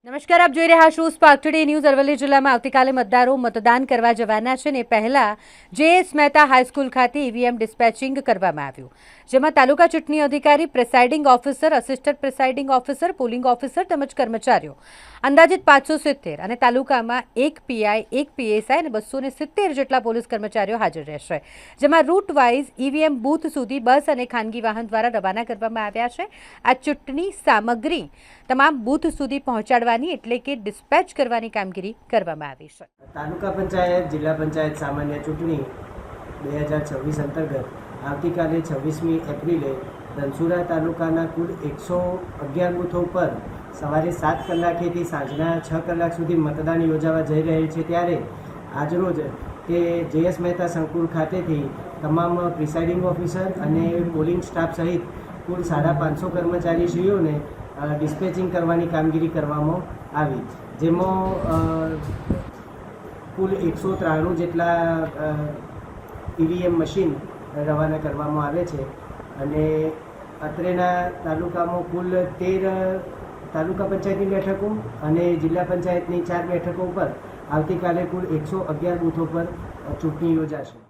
નમસ્કાર, આપ જોઈ રહ્યા છો સ્પાર્ક ટુડે ન્યૂઝ। અરવલ્લી જિલ્લામાં આવતીકાલે મતદારો મતદાન કરવા જવાના છે ને પહેલા JS મહેતા હાઈસ્કૂલ ખાતે ઈવીએમ ડિસ્પેચિંગ કરવામાં આવ્યું, જેમાં તાલુકા ચૂંટણી અધિકારી, presiding officer, assistant presiding officer, polling officer તેમજ કર્મચારીઓ અંદાજિત 570 અને તાલુકામાં 1 પીઆઈ, 1 પીએસઆઈ અને 270 જેટલા પોલીસ કર્મચારીઓ હાજર રહેશે, જેમાં રૂટ વાઇઝ ઈવીએમ બૂથ સુધી બસ અને ખાનગી વાહન દ્વારા રવાના કરવામાં આવ્યા છે। આ ચૂંટણી સામગ્રી તમામ બૂથ સુધી પહોંચાડવાની એટલે કે ડિસ્પેચ કરવાની કામગીરી કરવામાં આવી છે। તાલુકા પંચાયત જિલ્લા પંચાયત સામાન્ય ચૂંટણી 2026 અંતર્ગત આવતીકાલે 26મી એપ્રિલે ધનસુરા તાલુકાના કુલ 111 બૂથો પર સવારે 7 કલાકેથી સાંજના 6 કલાક સુધી મતદાન યોજાવા જઈ રહેલ છે। ત્યારે આજરોજ તે JS મહેતા સંકુલ ખાતેથી તમામ પ્રિસાઇડિંગ ઓફિસર અને પોલિંગ સ્ટાફ સહિત કુલ 550 કર્મચારીશ્રીઓને ડિસ્પેચિંગ કરવાની કામગીરી કરવામાં આવી, જેમાં કુલ 193 જેટલા ઈવીએમ મશીન રવાના કરવામાં આવે છે અને અત્રેના તાલુકામાં કુલ 13 તાલુકા પંચાયતની બેઠકો અને જિલ્લા પંચાયતની 4 બેઠકો પર આવતીકાલે કુલ 111 બૂથો પર ચૂંટણી યોજાશે।